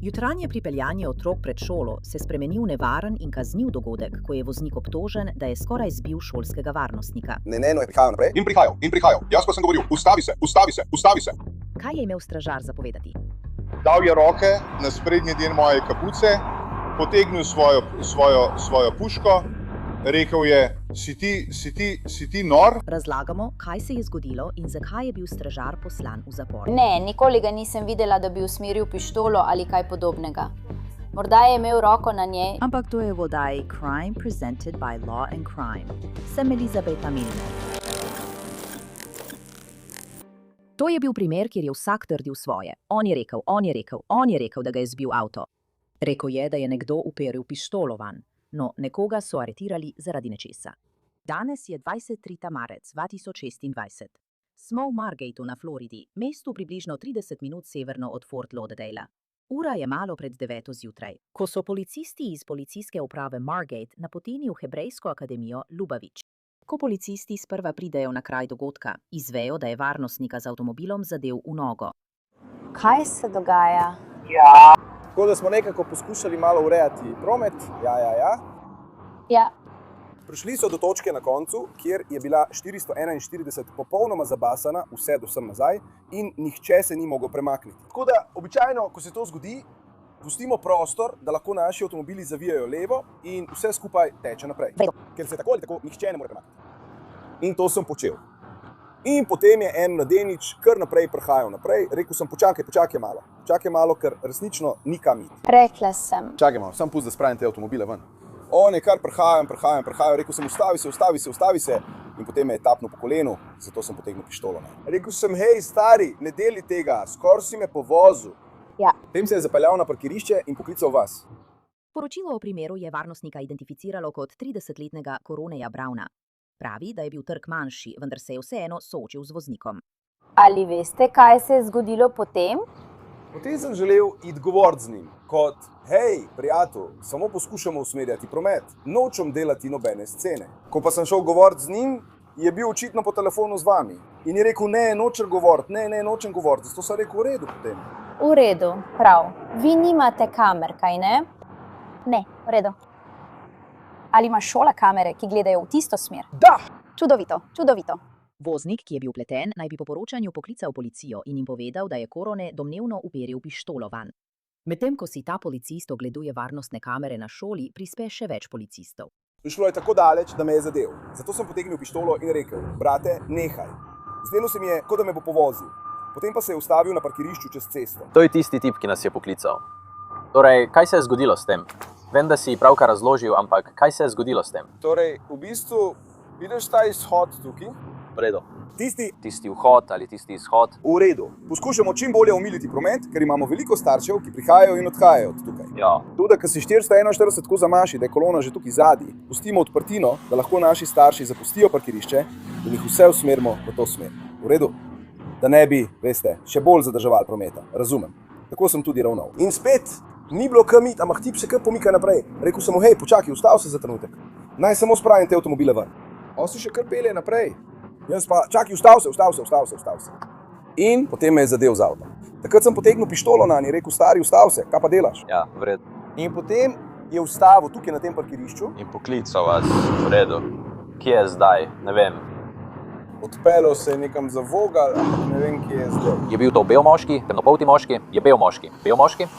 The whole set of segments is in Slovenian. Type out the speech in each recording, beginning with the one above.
Jutranje pripeljanje otrok pred šolo se spremeni v nevaren in kazniv dogodek, ko je voznik obtožen, da je skoraj zbil šolskega varnostnika. Ne, je prihajal naprej. In prihajal. Jaz pa sem govoril, ustavi se. Kaj je imel stražar zapovedati? Dal je roke na sprednji del moje kapuce, potegnil svojo puško, rekel je, si ti nor? Razlagamo, kaj se je zgodilo in zakaj je bil stražar poslan v zapor. Ne, nikoli ga nisem videla, da bi usmeril pištolo ali kaj podobnega. Morda je imel roko na njej. Ampak to je v oddaji Crime Presented by Law and Crime. Sem Elizabeta Milner. To je bil primer, kjer je vsak trdil svoje. On je rekel, da ga je zbil avto. Rekel je, da je nekdo uperil pištolo vanj. No, nekoga so aretirali zaradi nečesa. Danes je 23. marec 2026. Smo v Margateu na Floridi, mestu približno 30 minut severno od Fort Lauderdale. Ura je malo pred 9 zjutraj, ko so policisti iz policijske uprave Margate napoteni v hebrejsko akademijo Lubavitch. Ko policisti sprva pridejo na kraj dogodka, izvejo, da je varnostnika z avtomobilom zadel v nogo. Kaj se dogaja? Tako da smo nekako poskušali malo urejati promet. Ja. Prišli so do točke na koncu, kjer je bila 441 popolnoma zabasana, vse do sem nazaj, in nihče se ni mogel premakniti. Tako da običajno, ko se to zgodi, pustimo prostor, da lahko naši avtomobili zavijajo levo in vse skupaj teče naprej. Ker se tako ali tako nihče ne more premakniti. In to sem počel. In potem je en mladenič kar naprej prihajal naprej. Rekel sem, počakaj malo, ker resnično ni kam iti. Rekla sem. Čakaj malo, sam pusti, da spravim te avtomobile ven. On je kar prihajam, rekel sem, ustavi se. In potem me je tapnil po kolenu, zato sem potegnil pištolo. Rekel sem, hej stari, ne deli tega, skoraj si me povozil. Ja. Potem se je zapeljal na parkirišče in poklical vas. Poročilo o primeru je varnostnika identificiralo kot 30-letnega Coroneja Browna. Pravi, da je bil trk manjši, vendar se je vseeno soočil z voznikom. Ali veste, kaj se je zgodilo potem? Potem sem želel iti govoriti z njim, kot, hej, prijatelj, samo poskušamo usmerjati promet, nočem delati nobene scene. Ko pa sem šel govoriti z njim, je bil očitno po telefonu z vami. In je rekel, ne, nočem govoriti, zato sem rekel, v redu potem. V redu, prav. Vi nimate kamer, kaj ne? Ne, v redu. Ali ima šola kamere, ki gledajo v tisto smer? Da! Čudovito. Voznik, ki je bil pleten, naj bi po poročanju poklical policijo in jim povedal, da je Corone domnevno uperil pištolo vanj. Medtem ko si ta policist ogleduje varnostne kamere na šoli, prispe še več policistov. Šlo je tako daleč, da me je zadel. Zato sem potegnil pištolo in rekel, brate, nehaj. Zdelo se mi je, kot da me bo povozil. Potem pa se je ustavil na parkirišču čez cesto. To je tisti tip, ki nas je poklical. Torej, kaj se je zgodilo s tem? Vem, da si pravkar razložil, ampak kaj se je zgodilo s tem? Torej, v bistvu, vidiš ta izhod tukaj? V redu. Tisti vhod ali tisti izhod? V redu. Poskušamo čim bolje omiliti promet, ker imamo veliko staršev, ki prihajajo in odhajajo od tukaj. Ja. Tudi, ker si 441 tako zamaši, da je kolona že tukaj zadnji, pustimo odprtino, da lahko naši starši zapustijo parkirišče in jih vse usmerimo v to smer. V redu? Da ne bi, veste, še bolj zadrževali prometa. Razumem. Tako sem tudi ravnal. In spet, ni bilo kam iti, ampak tip se kar pomika naprej. Rekel sem mu, hej, počakaj, ustav se za trenutek. Naj samo spravim te avtomobile ven. On se še kar pelje naprej. Jaz pa, čakaj, ustav se. In potem me je zadev z avtom. Takrat sem potegnil pištolo na njej, rekel, stari, ustav se, kaj pa delaš? Ja, v redu. In potem je ustavil tukaj na tem parkirišču. In poklical vas, v redu. Kje je zdaj? Ne vem. Odpeljal se je nekam za Vogal, ampak ne vem, kje je zdaj. Je bil to bel moški, temnopolti moški? Je bel moški. Bel moški?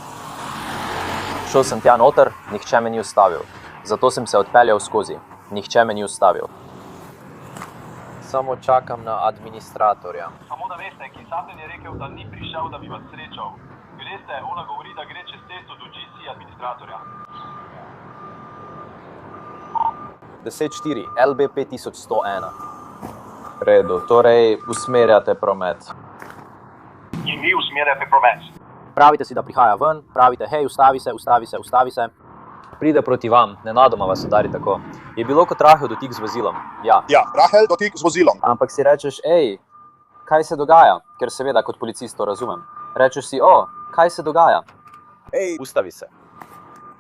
Šel sem tja noter, nihče me ni ustavil. Zato sem se odpeljal skozi. Nihče me ni ustavil. Samo čakam na administratorja. Samo da veste, Kisaten je rekel, da ni prišel, da bi vas srečal. Greste, ona govori, da gre čez cesto do GC administratorja. 10-4, LB 5101. Redu, torej usmerjate promet. In vi usmerjate promet. Pravite si, da prihaja ven, pravite, hej, ustavi se. Pride proti vam, nenadoma vas udari tako. Je bilo kot rahel dotik z vozilom. Ja, Rahel dotik z vozilom. ampak si rečeš, ej, kaj se dogaja? Ker seveda kot policist to razumem. Rečeš si, kaj se dogaja? Ej, Ustavi se.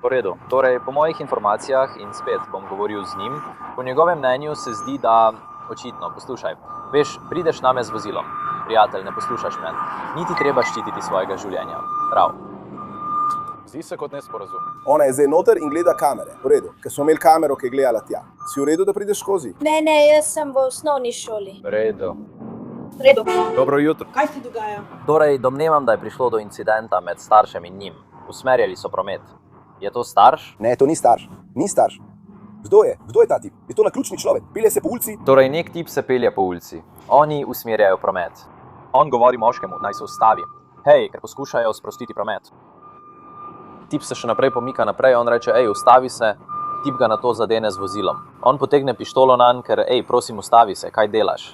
Po redu, torej po mojih informacijah in spet bom govoril z njim, po njegovem mnenju se zdi, da očitno, poslušaj, veš, prideš name z vozilom. Prijatelj, ne poslušaš me. Niti treba ščititi svojega življenja. Prav. Zdi se kot nesporazum. Ona je zdaj noter in gleda kamere. V redu, ker smo imeli kamero, ki je gledala tja. Si v redu, da prideš skozi? Ne, jaz sem v osnovni šoli. V redu. Redu. Dobro jutro. Kaj se dogaja? Torej, domnevam, da je prišlo do incidenta med staršem in njim. Usmerjali so promet. Je to starš? Ne, to ni starš. Ni starš. Kdo je? Kdo je ta tip? Je to naključni človek. Pelje se po ulici. Torej, nek tip se pelje po ulici. Oni usmerjajo promet. On govori moškemu, naj se ustavi. Hej, ker poskušajo sprostiti promet. Tip se še naprej pomika naprej, on reče, ustavi se. Tip ga na to zadene z vozilom. On potegne pištolo nanj, ker, prosim, ustavi se, kaj delaš?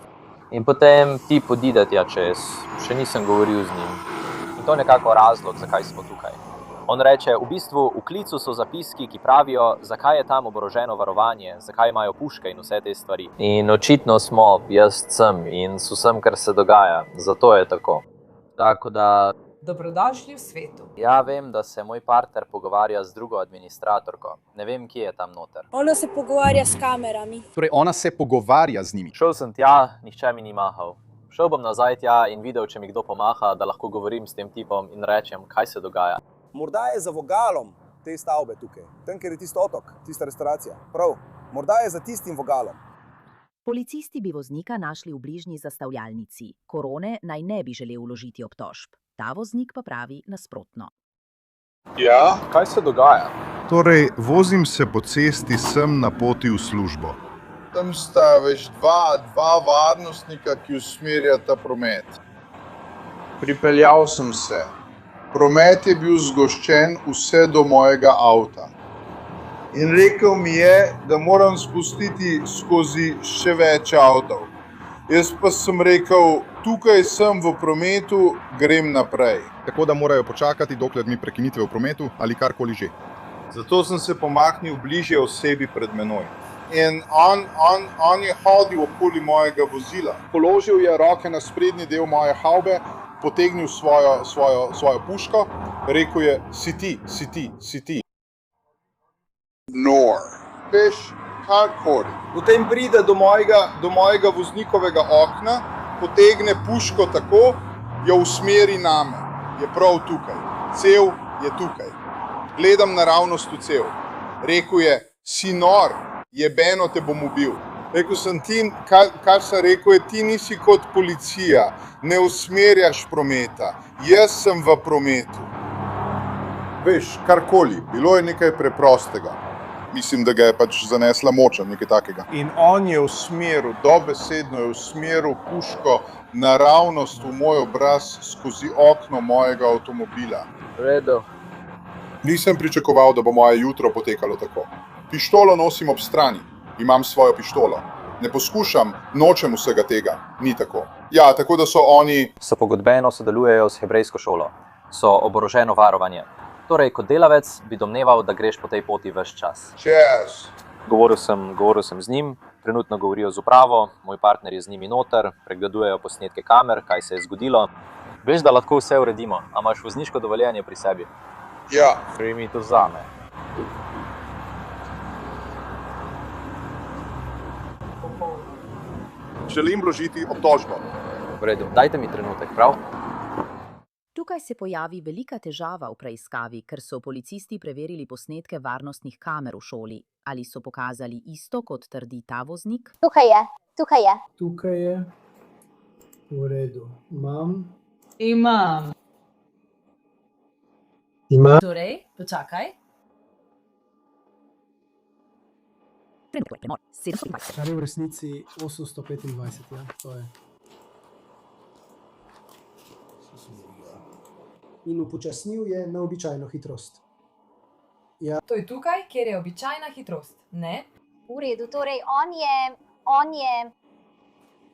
In potem tip odide tja čez, še nisem govoril z njim. In to je nekako razlog, zakaj smo tukaj. On reče, v bistvu v klicu so zapiski, ki pravijo, zakaj je tam oboroženo varovanje, zakaj imajo puške in vse te stvari. In očitno smo, jaz sem in s vsem, kar se dogaja, zato je tako. Tako da... Dobrodošli v svetu. Ja, vem, da se moj partner pogovarja z drugo administratorko. Ne vem, kje je tam noter. Ona se pogovarja s kamerami. Torej, ona se pogovarja z njimi. Šel sem tja, nihče mi ni mahal. Šel bom nazaj tja in videl, če mi kdo pomaha, da lahko govorim s tem tipom in rečem, kaj se dogaja. Morda je za vogalom te stavbe tukaj. Tam, kjer je tisti otok, tista restauracija. Prav, morda je za tistim vogalom. Policisti bi voznika našli v bližnji zastavljalnici. Korone naj ne bi želel vložiti obtožb. Ta voznik pa pravi nasprotno. Ja, Kaj se dogaja? torej vozim se po cesti sem na poti v službo. Tam sta več dva varnostnika, ki usmerjata promet. Pripeljal sem se. Promet je bil zgoščen vse do mojega avta. In rekel mi je, da moram spustiti skozi še več avtov. Jaz pa sem rekel, tukaj sem v prometu, grem naprej. Tako da morajo počakati, dokler ni prekinitve v prometu ali karkoli že. Zato sem se pomaknil bližje osebi pred menoj. In on je hodil okoli mojega vozila. Položil je roke na sprednji del moje havbe, potegnil svojo puško, rekel je, si ti. Nor. Veš, karkoli. Potem pride do mojega voznikovega okna, potegne puško tako, jo usmeri name. Je prav tukaj. Cev je tukaj. Gledam naravnost v cev. Rekel je, si nor, jebeno te bom ubil. Rekel sem ti, kar sem rekel je, ti nisi kot policija, ne usmerjaš prometa, jaz sem v prometu. Veš, karkoli, bilo je nekaj preprostega. Mislim, da ga je pač zanesla moča, nekaj takega. In on je usmeril, dobesedno je usmeril puško naravnost v moj obraz skozi okno mojega avtomobila. Redo. Nisem pričakoval, da bo moje jutro potekalo tako. Pištolo nosim ob strani, imam svojo pištolo. Ne poskušam, nočem vsega tega, ni tako. Ja, tako da so oni... So pogodbeno sodelujejo s hebrejsko šolo. So oboroženo varovanje. Torej, kot delavec bi domneval, da greš po tej poti ves čas. Čez. Govoril sem z njim, trenutno govorijo z upravo, moj partner je z njimi noter, pregledujejo posnetke kamer, kaj se je zgodilo. Veš, da lahko vse uredimo, a imaš vozniško dovoljenje pri sebi? Ja. Primi to zame. Želim vložiti obtožbo. V redu, dajte mi trenutek, prav? Tukaj se pojavi velika težava v preiskavi, ker so policisti preverili posnetke varnostnih kamer v šoli. Ali so pokazali isto, kot trdi ta voznik? Tukaj je. Tukaj je. V redu. Imam. Torej, počakaj. Kar je v resnici 825, ja, to je. In upočasnil je na običajno hitrost. Ja. To je tukaj, kjer je običajna hitrost, ne? V redu, torej on je...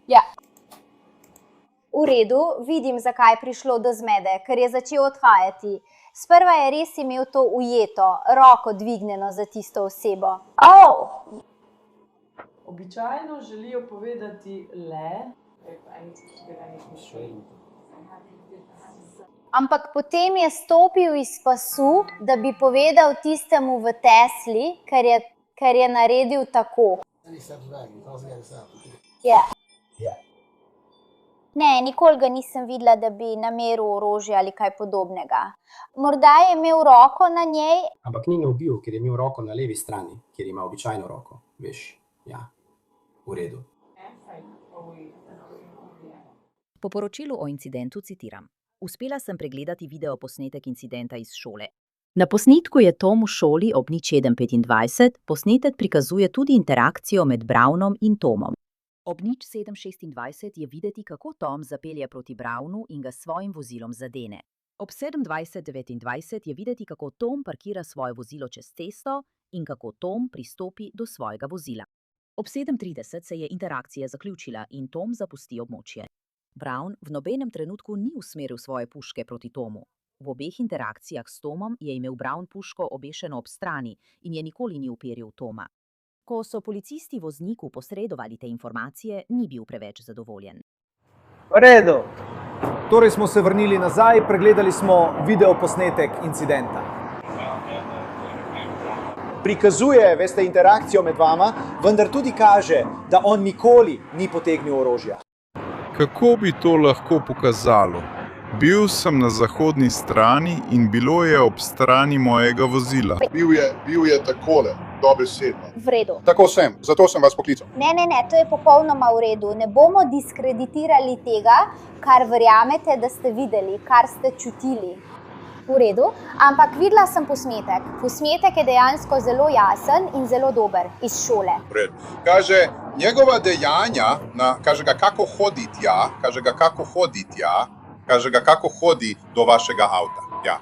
Ja. V redu, vidim, zakaj je prišlo do zmede, ker je začel odhajati. Sprva je res imel to ujeto, roko dvignjeno za tisto osebo. Običajno želijo povedati le... Ampak potem je stopil iz pasu, da bi povedal tistemu v Tesli, ker je naredil tako. Ja. Ne, nikoli ga nisem videla, da bi nameril orožje ali kaj podobnega. Morda je imel roko na njej. Ampak ni ga ubil, ker je imel roko na levi strani, kjer ima običajno roko. Veš, ja, v redu. Po poročilu o incidentu citiram: Uspela sem pregledati videoposnetek incidenta iz šole. Na posnetku je Tom v šoli ob 07:25, posnetek prikazuje tudi interakcijo med Brownom in Tomom. Ob 07:26 je videti, kako Tom zapelje proti Brownu in ga s svojim vozilom zadene. Ob 7:20:29 je videti, kako Tom parkira svoje vozilo čez cesto in kako Tom pristopi do svojega vozila. Ob 7:30 se je interakcija zaključila in Tom zapusti območje. Brown v nobenem trenutku ni usmeril svoje puške proti Tomu. V obeh interakcijah s Tomom je imel Brown puško obešeno ob strani in je nikoli ni uperil Toma. Ko so policisti vozniku posredovali te informacije, ni bil preveč zadovoljen. V redu. Torej smo se vrnili nazaj, pregledali smo videoposnetek incidenta. Prikazuje, veste, interakcijo med vama, vendar tudi kaže, da on nikoli ni potegnil orožja. Kako bi to lahko pokazalo? Bil sem na zahodni strani in bilo je ob strani mojega vozila. Bil je takole, dobesedno. V redu. Tako sem, zato sem vas poklical. Ne, to je popolnoma v redu. Ne bomo diskreditirali tega, kar verjamete, da ste videli, kar ste čutili. V redu, ampak videla sem posnetek. Posnetek je dejansko zelo jasen in zelo dober iz šole. Kaže njegova dejanja, kaže ga kako hodi tja, kaže ga kako hodi do vašega avta. Ja.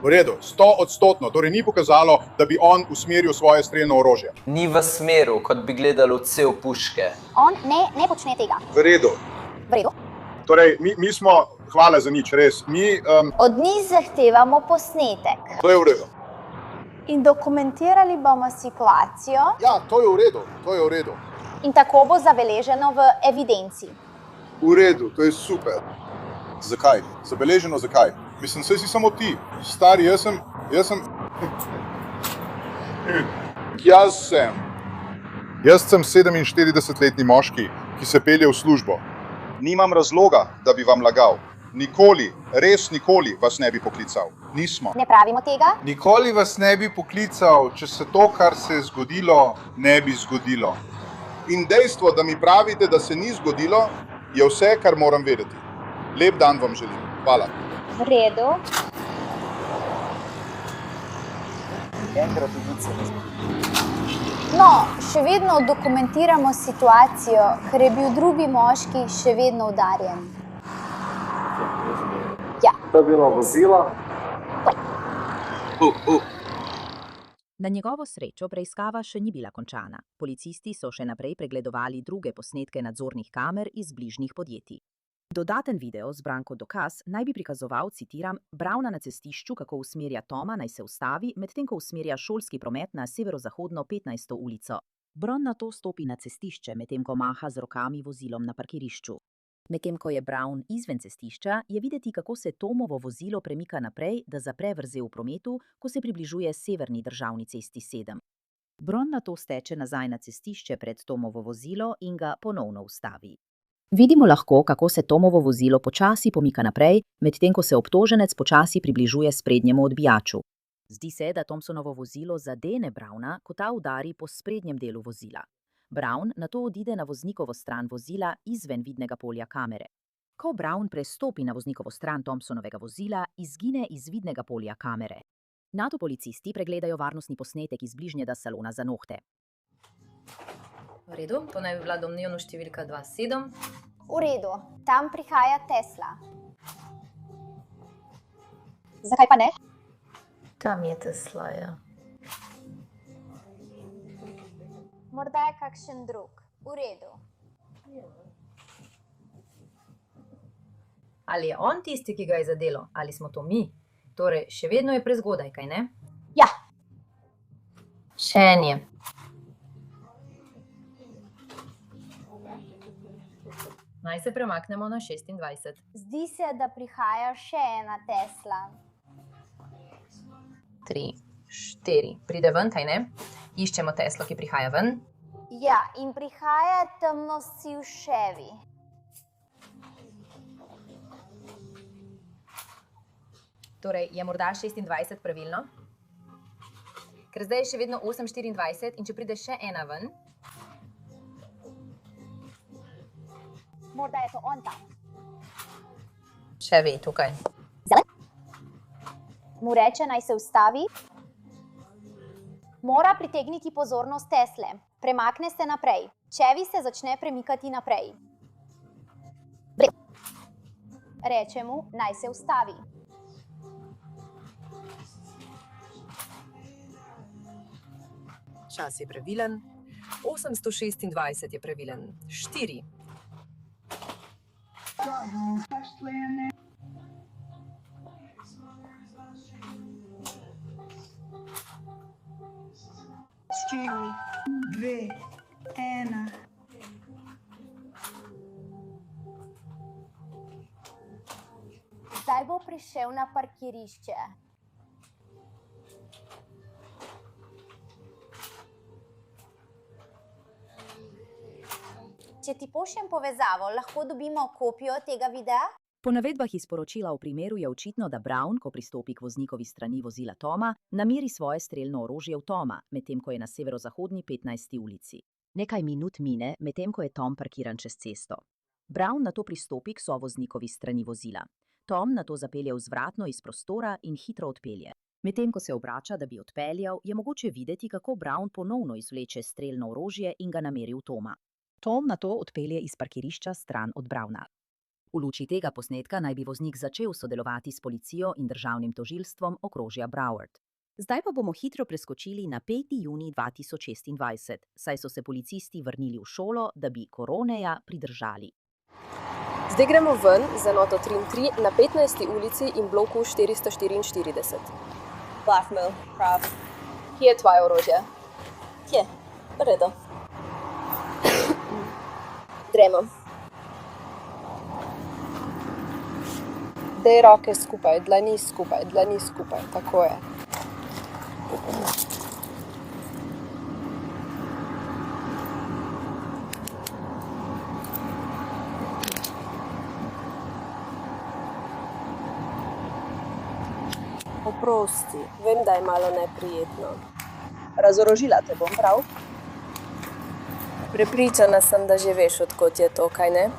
V redu, 100%, torej ni pokazalo, da bi on usmeril svoje strelno orožje. Ni v smeru, kot bi gledalo cev puške. On ne počne tega. V redu. V redu. Torej, mi smo, hvala za nič, res. Od njih zahtevamo posnetek. To je v redu. In dokumentirali bomo situacijo. Ja, to je v redu. In tako bo zabeleženo v evidenci. V redu, to je super. Zakaj? Zabeleženo zakaj? Mislim, saj si samo ti. Stari, jaz sem... Jaz sem 47-letni moški, ki se pelje v službo. Nimam razloga, da bi vam lagal. Nikoli, res nikoli vas ne bi poklical. Nismo. Ne pravimo tega? Nikoli vas ne bi poklical, če se to, kar se je zgodilo, ne bi zgodilo. In dejstvo, da mi pravite, da se ni zgodilo, je vse, kar moram vedeti. Lep dan vam želim. Hvala. V redu. No, še vedno dokumentiramo situacijo, ker je bil drugi moški še vedno udarjen. Ja. To je bilo vozilo. Na njegovo srečo preiskava še ni bila končana. Policisti so še naprej pregledovali druge posnetke nadzornih kamer iz bližnjih podjetij. Dodaten video, zbran kot dokaz, naj bi prikazoval, citiram, Browna na cestišču, kako usmerja Toma, naj se ustavi, medtem ko usmerja šolski promet na severozahodno 15. ulico. Brown nato stopi na cestišče, medtem ko maha z rokami vozilom na parkirišču. Medtem ko je Brown izven cestišča, je videti, kako se Tomovo vozilo premika naprej, da zapre vrzel v prometu, ko se približuje severni državni cesti 7. Brown nato steče nazaj na cestišče pred Tomovo vozilo in ga ponovno ustavi. Vidimo lahko, kako se Tomovo vozilo počasi pomika naprej, medtem ko se obtoženec počasi približuje sprednjemu odbijaču. Zdi se, da Thompsonovo vozilo zadene Browna, ko ta udari po sprednjem delu vozila. Brown nato odide na voznikovo stran vozila izven vidnega polja kamere. Ko Brown prestopi na voznikovo stran Thompsonovega vozila, izgine iz vidnega polja kamere. Nato policisti pregledajo varnostni posnetek iz bližnjega salona za nohte. V redu, to naj bi bila domnevno številka 27. V redu, tam prihaja Tesla. Zakaj pa ne? Tam je Tesla, ja. Morda je kakšen drug. V redu. Ali je on tisti, ki ga je zadelo, ali smo to mi? Torej, še vedno je prezgodaj, kaj ne? Ja. Še en je. Naj se premaknemo na 26. Zdi se, da prihaja še ena Tesla. 3, 4. Pride ven, kaj ne? Iščemo Teslo, ki prihaja ven. Ja, in prihaja temno siv Chevy. Torej, je morda 26 pravilno? Ker zdaj je še vedno 8,24 in če pride še ena ven, Morda je to on tam. še ve tukaj. Mu reče, naj se ustavi. Mora pritegniti pozornost Tesle. Premakne se naprej. Čevi se začne premikati naprej. Reče mu, naj se ustavi. Čas je pravilen. 826 je pravilen. 4. Štiri, dve, ena. Zdaj bo prišel na parkirišče. Če ti pošljem povezavo, lahko dobimo kopijo tega videa? Po navedbah iz poročila v primeru je očitno, da Brown, ko pristopi k voznikovi strani vozila Toma, nameri svoje strelno orožje v Toma, medtem ko je na severozahodni 15. ulici. Nekaj minut mine, medtem ko je Tom parkiran čez cesto. Brown nato pristopi k sovoznikovi strani vozila. Tom nato zapelje vzvratno iz prostora in hitro odpelje. Medtem ko se obrača, da bi odpeljal, je mogoče videti, kako Brown ponovno izvleče strelno orožje in ga nameri v Toma. Tom nato odpelje iz parkirišča stran od Browna. V luči tega posnetka naj bi voznik začel sodelovati s policijo in državnim tožilstvom okrožja Broward. Zdaj pa bomo hitro preskočili na 5. junij 2026, saj so se policisti vrnili v šolo, da bi Coroneja pridržali. Zdaj gremo ven z enoto 3 na 15. ulici in bloku 444. Blackmail, prav. Kje je tvoje orožje? Kje? V redu. Gremo. Daj roke skupaj, dlani skupaj, tako je. Oprosti, vem, da je malo neprijetno. Razorožila te bom, prav? Prepričana sem, da že veš, od kod je to, kaj ne?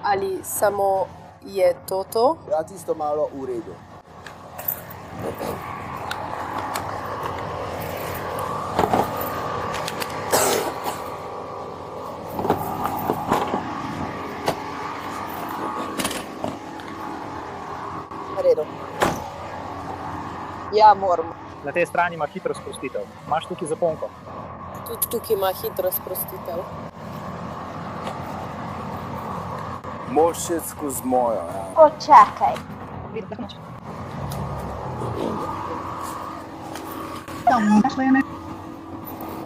Ali samo je to? Ja, tisto malo v redu. V redu. Ja, moram. Na tej strani ima hitro sprostitev. Imaš tukaj zaponko? Tudi tukaj ima hitro sprostitev. Moš šet skozi mojo, ja. Počakaj.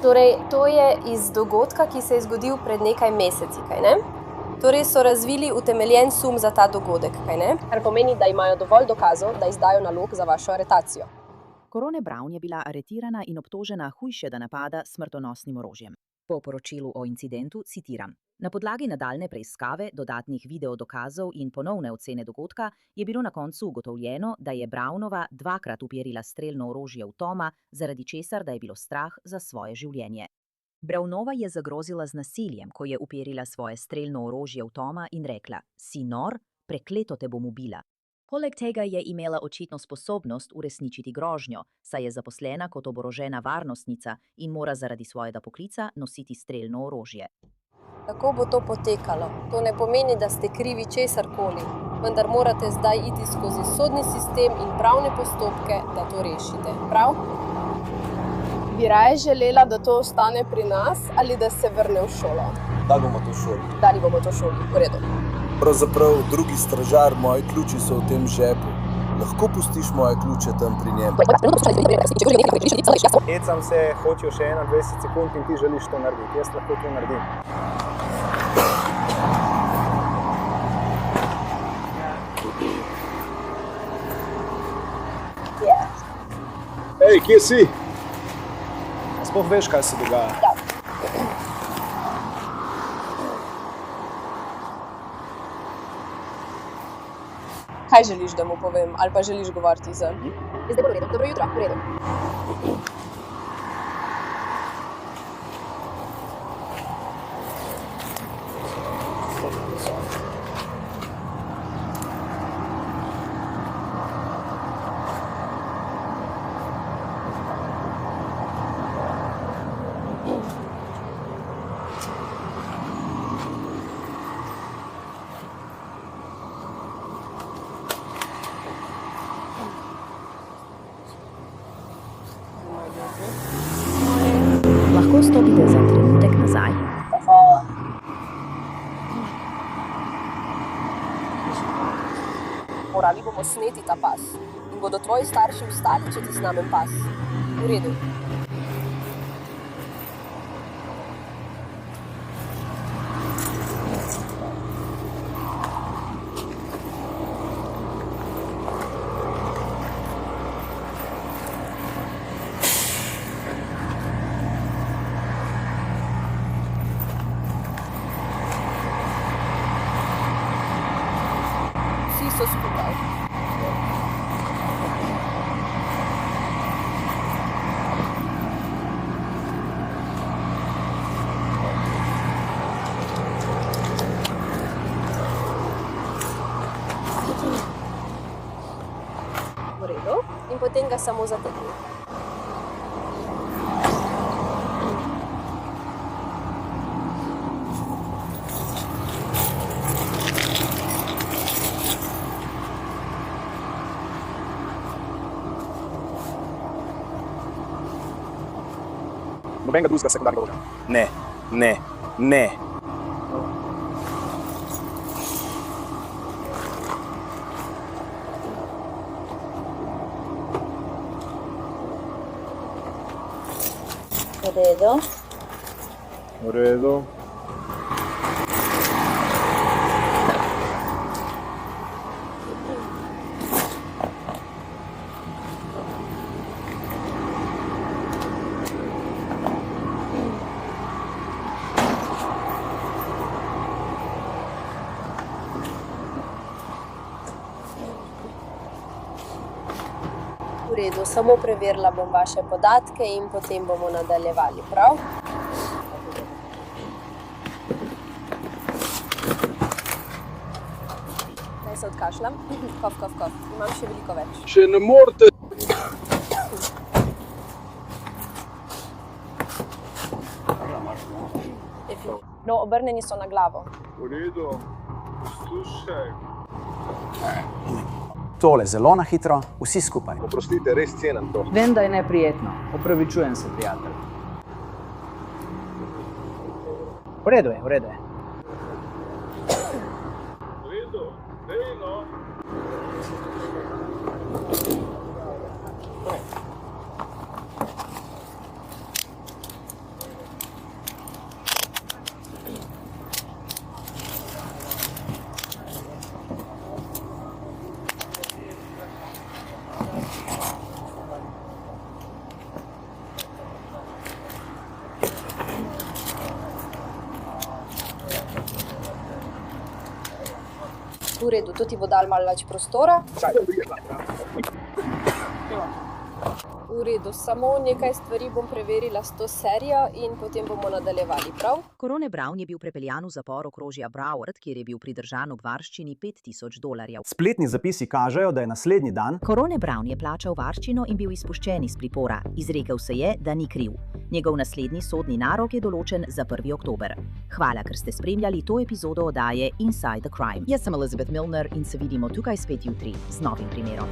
Torej, to je iz dogodka, ki se je zgodil pred nekaj meseci, kaj ne? Torej so razvili utemeljen sum za ta dogodek, kaj ne? Kar pomeni, da imajo dovolj dokazov, da izdajo nalog za vašo aretacijo. Corone Brown je bila aretirana in obtožena hujšega napada s smrtonosnim orožjem. Po poročilu o incidentu citiram: Na podlagi nadaljne preiskave, dodatnih videodokazov in ponovne ocene dogodka je bilo na koncu ugotovljeno, da je Brownova dvakrat uperila strelno orožje v Toma, zaradi česar da je bilo strah za svoje življenje. Brownova je zagrozila z nasiljem, ko je uperila svoje strelno orožje v Toma in rekla: Si nor, prekleto te bom ubila. Poleg tega je imela očitno sposobnost uresničiti grožnjo, saj je zaposlena kot oborožena varnostnica in mora zaradi svojega poklica nositi strelno orožje. Kako bo to potekalo? To ne pomeni, da ste krivi česarkoli, vendar morate zdaj iti skozi sodni sistem in pravne postopke, da to rešite, prav? Bi raje želela, da to ostane pri nas ali da se vrne v šolo? Da bomo to šoli. Dali bomo to šoli, v redu. Pravzaprav, drugi stražar, moji ključi so v tem žepu. Lahko pustiš moje ključe tam pri njem. Hecam se, hočejo še 21 sekund in ti želiš to narediti. Jaz lahko to naredim. Hej, kje si? Sploh veš, kaj se dogaja? Ja. Kaj želiš, da mu povem? Ali pa želiš govoriti z? Zdaj bo v redu. Dobro jutro, v redu. Lahko stopite za trenutek nazaj. Morali bomo sneti ta pas. In bodo tvoji starši vstali, če ti snamem pas. V redu. Vsi so skupaj. V redu. In potem ga samo zategni. Nobenega drugega sekundarnega orožja. Ne, ne, ne. V redu. V redu. V redu, samo preverila bom vaše podatke in potem bomo nadaljevali, prav? Naj se odkašljam. Kof, kof, kof. Imam še veliko več. Če ne morete... No, obrnjeni so na glavo. V redu, poslušaj. Tole zelo na hitro, vsi skupaj. Oprostite, res cenim to. Vem, da je neprijetno. Opravičujem se, prijatelj. V redu je, v redu je. V redu, dej no. V redu, to ti bo dal malo več prostora. V redu, samo nekaj stvari bom preverila s to serijo in potem bomo nadaljevali, prav? Corone Brown je bil prepeljan v zapor okrožja Broward, kjer je bil pridržan v varščini $5000. Spletni zapisi kažejo, da je naslednji dan Corone Brown je plačal varščino in bil izpuščen iz pripora. Izrekel se je, da ni kriv. Njegov naslednji sodni narok je določen za 1. oktober. Hvala, ker ste spremljali to epizodo oddaje Inside the Crime. Jaz sem Elizabeth Milner in se vidimo tukaj spet jutri z novim primerom.